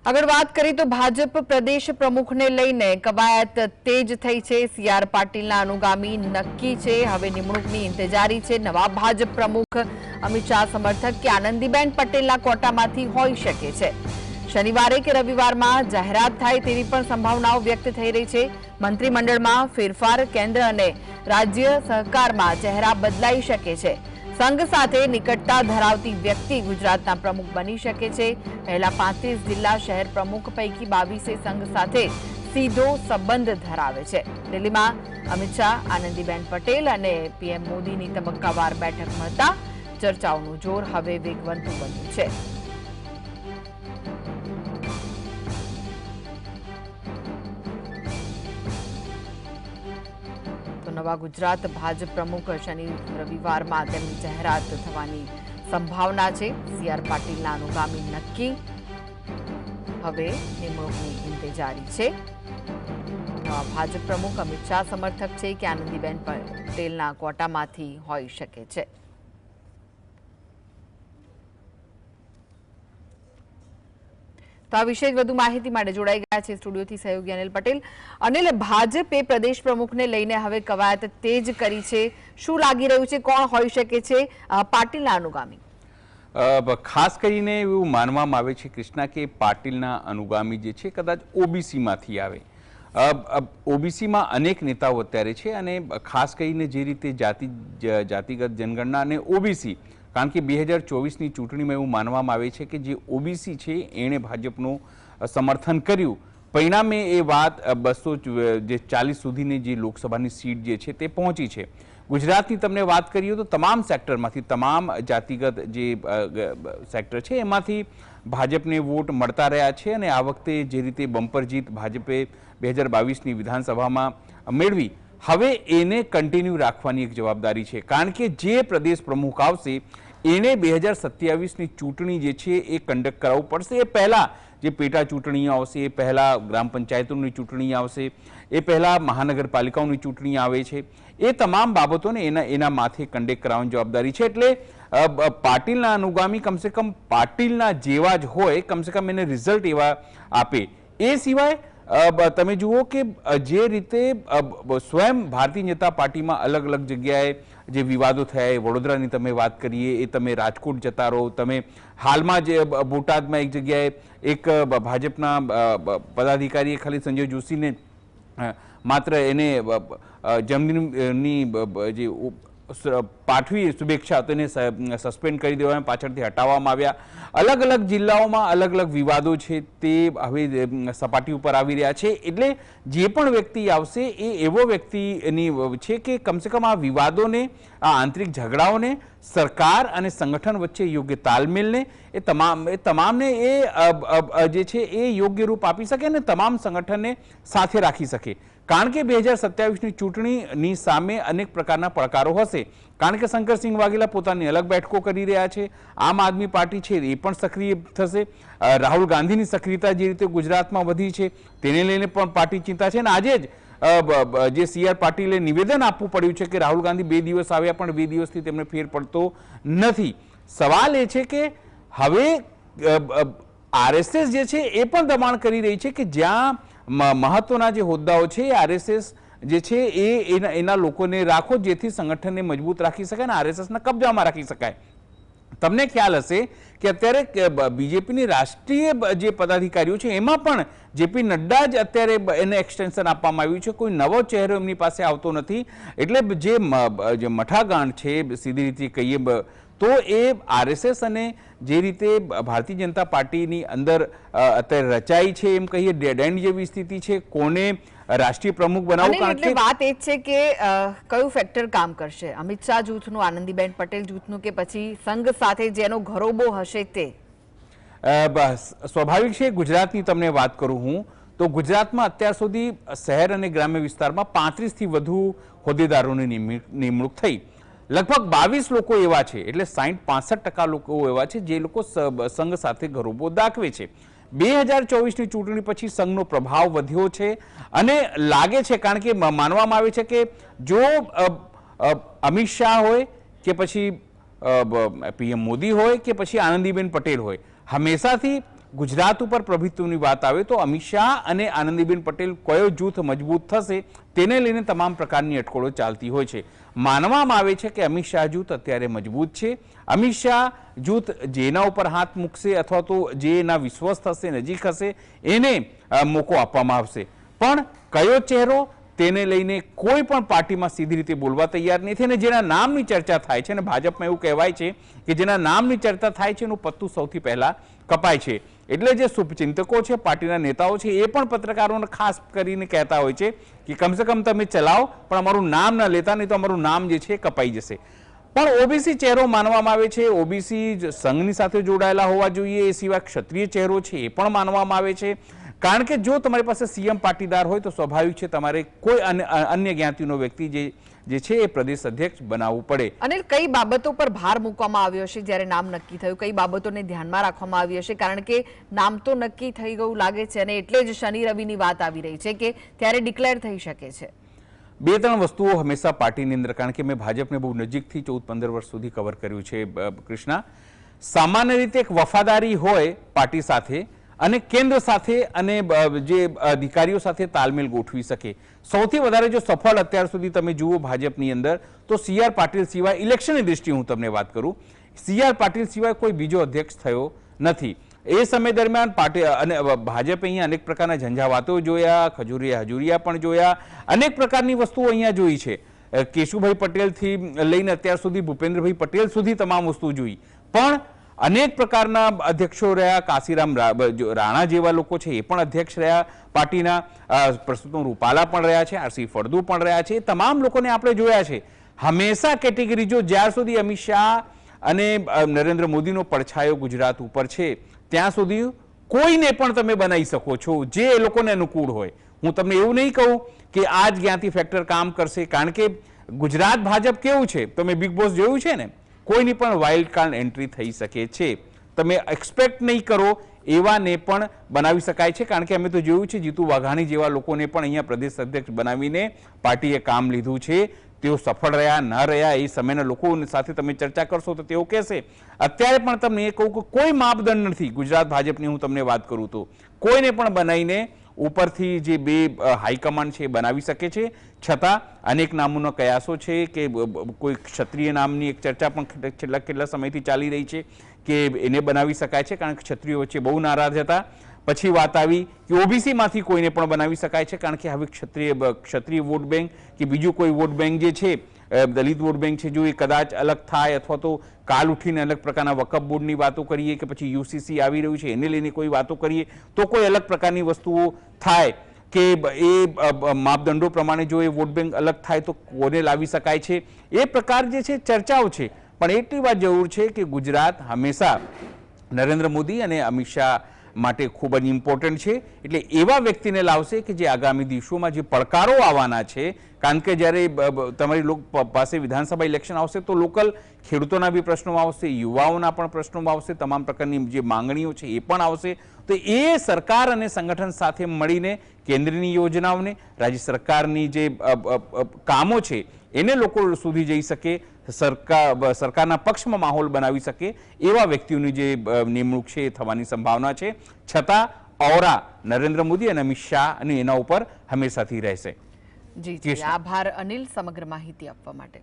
આગળ વાત કરીએ તો ભાજપ પ્રદેશ પ્રમુખને લઈને કવાયત તેજ થઈ છે। સીઆર પાટીલના અનુગામી નક્કી છે। હવે નિમણૂકની ઇંતજારી છે। નવા ભાજપ પ્રમુખ અમિત શાહ સમર્થક કે આનંદીબેન પટેલના કોટામાંથી હોઈ શકે છે। શનિવારે કે રવિવારમાં જાહેરાત થાય તેવી પણ સંભાવનાઓ વ્યક્ત થઈ રહી છે। મંત્રીમંડળમાં ફેરફાર, કેન્દ્ર અને રાજ્ય સહકારમાં ચહેરા બદલાઈ શકે છે। સંઘ સાથે નિકટતા ધરાવતી વ્યક્તિ ગુજરાતના પ્રમુખ બની શકે છે। પહેલા 35 જિલ્લા શહેર પ્રમુખ પૈકી 22 સંઘ સાથે સીધો સંબંધ ધરાવે છે। દિલ્હીમાં અમિત શાહ, આનંદીબેન પટેલ અને પીએમ મોદીની તબક્કાવાર બેઠક મળતા ચર્ચાઓનું જોર હવે વેગવંતું બન્યું છે। નવા ગુજરાત ભાજપ પ્રમુખ શનિ રવિવારમાં તેમની જાહેરાત થવાની સંભાવના છે। સીઆર પાટીલના અનુગામી નક્કી, હવે નિમણૂકની ઇંતજારી છે। નવા ભાજપ પ્રમુખ અમિત શાહ સમર્થક છે કે આનંદીબેન પટેલના કોટામાંથી હોઈ શકે છે। તો આ વિશે વધુ માહિતી માટે જોડાઈ ગયા છે સ્ટુડિયોથી સહયોગી અનિલ પટેલ। અનિલ, ભાજપે પ્રદેશ પ્રમુખને લઈને હવે કવાયત તેજ કરી છે। શું લાગી રહ્યું છે, કોણ હોઈ શકે છે પાટીલના અનુગામી? ખાસ કરીને એવું માનવામાં આવે છે કૃષ્ણા કે પાટીલના અનુગામી જે છે કદાચ ઓબીસીમાંથી આવે। ઓબીસીમાં અનેક નેતાઓ અત્યારે છે અને ખાસ કરીને જે રીતે જાતિગત જનગણના અને ઓબીસી, કારણ કે 2024ની ચૂંટણીમાં એવું માનવામાં આવે છે કે જે ઓબીસી છે એણે ભાજપનું સમર્થન કર્યું, પરિણામે એ વાત 240 સુધીની જે લોકસભાની સીટ જે છે તે પહોંચી છે। ગુજરાતની તમને વાત કરીએ તો તમામ સેક્ટરમાંથી, તમામ જાતિગત જે સેક્ટર છે એમાંથી ભાજપને વોટ મળતા રહ્યા છે અને આ વખતે જે રીતે બમ્પર જીત ભાજપે 2022ની વિધાનસભામાં મેળવી, હવે એને કન્ટિન્યુ રાખવાની એક જવાબદારી છે। કારણ કે જે પ્રદેશ પ્રમુખ આવશે એને 2027ની ચૂંટણી જે છે એ કન્ડક્ટ કરાવવું પડશે। એ પહેલાં જે પેટા ચૂંટણીઓ આવશે, એ પહેલાં ગ્રામ પંચાયતોની ચૂંટણી આવશે, એ પહેલાં મહાનગરપાલિકાઓની ચૂંટણી આવે છે, એ તમામ બાબતોને એના માથે કન્ડક્ટ કરાવવાની જવાબદારી છે। એટલે પાટીલના અનુગામી કમસે કમ પાટીલના જેવા જ હોય, કમસે કમ એને રિઝલ્ટ એવા આપે। એ સિવાય તમે જુઓ કે જે રીતે સ્વયં ભારતીય જનતા પાર્ટીમાં અલગ અલગ જગ્યાએ જે વિવાદો થયા, એ વડોદરાની તમે વાત કરીએ, એ તમે રાજકોટ જતા રહો, તમે હાલમાં જે બોટાદમાં એક જગ્યાએ એક ભાજપના પદાધિકારીએ ખાલી સંજય જોશીને માત્ર એને જન્મદિનની જે પાઠવી શુભેચ્છા તો એને સસ્પેન્ડ કરી દેવામાં, પાછળથી હટાવવામાં આવ્યા। અલગ અલગ જિલ્લાઓમાં અલગ અલગ વિવાદો છે તે હવે સપાટી ઉપર આવી રહ્યા છે। એટલે જે પણ વ્યક્તિ આવશે એ એવો વ્યક્તિની છે કે કમસે કમ આ વિવાદોને, આ આંતરિક ઝઘડાઓને સરકાર અને સંગઠન વચ્ચે યોગ્ય તાલમેલને એ તમામને એ જે છે એ યોગ્ય રૂપ આપી શકે અને તમામ સંગઠનને સાથે રાખી શકે। કારણ કે 2027ની ચૂંટણીની સામે અનેક પ્રકારના પડકારો હશે। કારણ કે શંકરસિંહ વાઘેલા પોતાની અલગ બેઠકો કરી રહ્યા છે, આમ આદમી પાર્ટી છે એ પણ સક્રિય થશે, રાહુલ ગાંધીની સક્રિયતા જે રીતે ગુજરાતમાં વધી છે તેને લઈને પણ પાર્ટી ચિંતા છે। અને આજે જ જે સીઆર પાટીલે નિવેદન આપવું પડ્યું છે કે રાહુલ ગાંધી 2 દિવસ આવ્યા પણ 2 દિવસથી તેમને ફેર પડતો નથી। સવાલ એ છે કે હવે આરએસએસ જે છે એ પણ દબાણ કરી રહી છે કે જ્યાં મહત્વના જે હોદ્દાઓ છે એ આરએસએસ જે છે એના લોકોને રાખો, જેથી સંગઠનને મજબૂત રાખી શકાય અને આરએસએસના કબજામાં રાખી શકાય। તમને ખ્યાલ હશે કે અત્યારે બીજેપીની રાષ્ટ્રીય જે પદાધિકારીઓ છે એમાં પણ જેપી નડ્ડા જ અત્યારે એને એક્સટેન્શન આપવામાં આવ્યું છે, કોઈ નવો ચહેરો એમની પાસે આવતો નથી। એટલે જે મઠાગાંઠ છે સીધી રીતે કહીએ તો એ આરએસએસ અને જે રીતે ભારતીય જનતા પાર્ટીની અંદર અત્યારે રચાઈ છે, એમ કહીએ ડેડ એન્ડ જેવી સ્થિતિ છે, કોને રાષ્ટ્રીય પ્રમુખ બનાવવું। એટલે વાત એ છે કે કયું ફેક્ટર કામ કરશે, અમિત શાહ જૂથનું, આનંદીબેન પટેલ જૂથનું, કે પછી સંઘ સાથે જેનો ઘરોબો હશે તે? સ્વાભાવિક છે। ગુજરાતની તમને વાત કરું હું તો ગુજરાતમાં અત્યાર સુધી શહેર અને ગ્રામ્ય વિસ્તારમાં 35થી વધુ હોદ્દેદારોની નિમણૂક થઈ। લગભગ 22 લોકો એવા છે, એટલે 60-65% લોકો એવા છે જે લોકો સંઘ સાથે ઘરોબો દાખવે છે। 2024ની ચૂંટણી પછી સંઘનો પ્રભાવ વધ્યો છે અને લાગે છે, કારણ કે માનવામાં આવે છે કે જો અમિત શાહ હોય કે પછી પીએમ મોદી હોય કે પછી આનંદીબેન પટેલ હોય, હંમેશાથી ગુજરાત ઉપર પ્રભુત્વની વાત આવે તો અમિત શાહ અને આનંદીબેન પટેલ કયો જૂથ મજબૂત થશે તેને લઈને તમામ પ્રકારની અટકળો ચાલતી હોય છે. માનવામાં આવે છે કે અમિત શાહ જૂથ અત્યારે મજબૂત છે. અમિત શાહ જૂથ જેના ઉપર હાથ મૂકશે અથવા તો જે એના વિશ્વસ્ત હશે, નજીક હશે, એને મોકો આપવામાં આવશે. પણ કયો ચહેરો તેને લઈને કોઈ પણ પાર્ટીમાં સીધી રીતે બોલવા તૈયાર નથી. અને જેના નામની ચર્ચા થાય છે, અને ભાજપમાં એવું કહેવાય છે કે જેના નામની ચર્ચા થાય છે એનું પત્તું સૌથી પહેલા કપાય છે. એટલે જે શુભચિંતકો છે, પાર્ટીના નેતાઓ છે, એ પણ પત્રકારોને ખાસ કરીને કહેતા હોય છે કે કમસે કમ તમે ચલાવો પણ અમારું નામ ન લેતા, નહીં તો અમારું નામ જે છે કપાઈ જશે. પણ ઓબીસી ચહેરો માનવામાં આવે છે, ઓબીસી સંઘની સાથે જોડાયેલા હોવા જોઈએ, એ સિવાય ક્ષત્રિય ચહેરો છે એ પણ માનવામાં આવે છે. કારણ કે જો તમારી પાસે સીએમ પાટીદાર હોય તો સ્વાભાવિક છે તમારે કોઈ અન્ય જ્ઞાતિનો વ્યક્તિ જે છે એ પ્રદેશ અધ્યક્ષ બનાવવું પડે. અને કઈ બાબતો પર ભાર મૂકવામાં આવ્યો હશે જ્યારે નામ નક્કી થયું, કઈ બાબતોને ધ્યાનમાં રાખવામાં આવી હશે? કારણ કે નામ તો નક્કી થઈ ગયું લાગે છે અને એટલે જ શનિ રવિની વાત આવી રહી છે કે ત્યારે ડિક્લેર થઈ શકે છે. 2-3 વસ્તુઓ હંમેશા પાર્ટીની અંદર, કારણ કે મેં ભાજપને બહુ નજીકથી 14-15 વર્ષ સુધી કવર કર્યું છે કૃષ્ણા. સામાન્ય રીતે એક વફાદારી હોય પાર્ટી સાથે અને કેન્દ્ર સાથે અને જે અધિકારીઓ સાથે તાલમેલ ગોઠવી શકે. સૌથી વધારે જો સફળ અત્યાર સુધી તમે જુઓ ભાજપની અંદર તો CR પાટીલ સિવાય, ઇલેક્શનની દ્રષ્ટિએ હું તમને વાત કરું, CR પાટીલ સિવાય કોઈ બીજો અધ્યક્ષ થયો નથી. એ સમય દરમિયાન પાર્ટી અને ભાજપે અહીંયા અનેક પ્રકારના ઝંઝાવાતો જોયા, હજુરિયા પણ જોયા, અનેક પ્રકારની વસ્તુઓ અહીંયા જોઈ છે. કેશુભાઈ પટેલથી લઈને અત્યાર સુધી ભૂપેન્દ્રભાઈ પટેલ સુધી તમામ વસ્તુ જોઈ. પણ અનેક પ્રકારના અધ્યક્ષો રહ્યા, કાશીરામ રાણા જેવા લોકો છે એ પણ અધ્યક્ષ રહ્યા પાર્ટીના, પરસોત્તમ રૂપાલા પણ રહ્યા છે, RC ફળદુ પણ રહ્યા છે. તમામ લોકોને આપણે જોયા છે. હંમેશા કેટેગરી, જો જ્યાર સુધી અમિત શાહ અને નરેન્દ્ર મોદીનો પડછાયો ગુજરાત ઉપર છે ત્યાં સુધી કોઈને પણ તમે બનાવી શકો છો જે એ લોકોને અનુકૂળ હોય. હું તમને એવું નહીં કહું કે આ જ જ્ઞાતિ ફેક્ટર કામ કરશે, કારણ કે ગુજરાત ભાજપ કેવું છે, તમે બિગ બોસ જોયું છે ને, કોઈની પણ વાઇલ્ડ કાર્ડ એન્ટ્રી થઈ શકે છે. તમે એક્સપેક્ટ નહીં કરો એવાને પણ બનાવી શકાય છે. કારણ કે અમે તો જોયું છે જીતુ વાઘાણી જેવા લોકોને પણ અહીંયા પ્રદેશ અધ્યક્ષ બનાવીને પાર્ટીએ કામ લીધું છે. તેઓ સફળ રહ્યા ન રહ્યા એ સમયના લોકો સાથે તમે ચર્ચા કરશો તો તેઓ કહેશે. અત્યારે પણ તમને એ કહું કે કોઈ માપદંડ નથી ગુજરાત ભાજપની, હું તમને વાત કરું તો કોઈને પણ બનાવીને ઉપરથી જે બે હાઈકમાન્ડ છે એ બનાવી શકે છે. છતાં અનેક નામોના કયાસો છે કે કોઈ ક્ષત્રિય નામની એક ચર્ચા પણ છેલ્લા કેટલા સમયથી ચાલી રહી છે કે એને બનાવી શકાય છે, કારણ કે ક્ષત્રિયો વચ્ચે બહુ નારાજ હતા. પછી વાત આવી કે ઓબીસીમાંથી કોઈને પણ બનાવી શકાય છે, કારણ કે હવે ક્ષત્રિય વોટ બેંક કે બીજું કોઈ વોટ બેંક જે છે, દલિત વોટ બેંક છે, જો એ કદાચ અલગ થાય અથવા તો કાલ ઉઠીને અલગ પ્રકારના વકફ બોર્ડની વાતો કરીએ કે પછી UCC આવી રહ્યું છે એને લઈને કોઈ વાતો કરીએ તો કોઈ અલગ પ્રકારની વસ્તુઓ થાય કે એ માપદંડો પ્રમાણે જો એ વોટ બેંક અલગ થાય તો કોને લાવી શકાય છે, એ પ્રકાર જે છે ચર્ચાઓ છે. પણ એટલી વાત જરૂર છે કે ગુજરાત હંમેશા નરેન્દ્ર મોદી અને અમિત શાહ માટે ખૂબ જ ઇમ્પોર્ટન્ટ છે. એટલે એવા વ્યક્તિને લાવશે કે જે આગામી દિવસોમાં જે પડકારો આવવાના છે, કારણ કે જ્યારે તમારી પાસે વિધાનસભા ઇલેક્શન આવશે તો લોકલ ખેડૂતોના બી પ્રશ્નો આવશે, યુવાઓના પણ પ્રશ્નો આવશે, તમામ પ્રકારની જે માંગણીઓ છે એ પણ આવશે. તો એ સરકાર અને સંગઠન સાથે મળીને કેન્દ્રની યોજનાઓને, રાજ્ય સરકારની જે કામો છે એને લોકો સુધી જઈ શકે, સરકારના પક્ષમાં માહોલ બનાવી શકે એવા વ્યક્તિઓની જે નિમણૂક છે એ થવાની સંભાવના છે. છતાં ઓરા નરેન્દ્ર મોદી અને અમિત શાહ અને એના ઉપર હંમેશાથી રહેશે. જી, આભાર અનિલ સમગ્ર માહિતી આપવા માટે.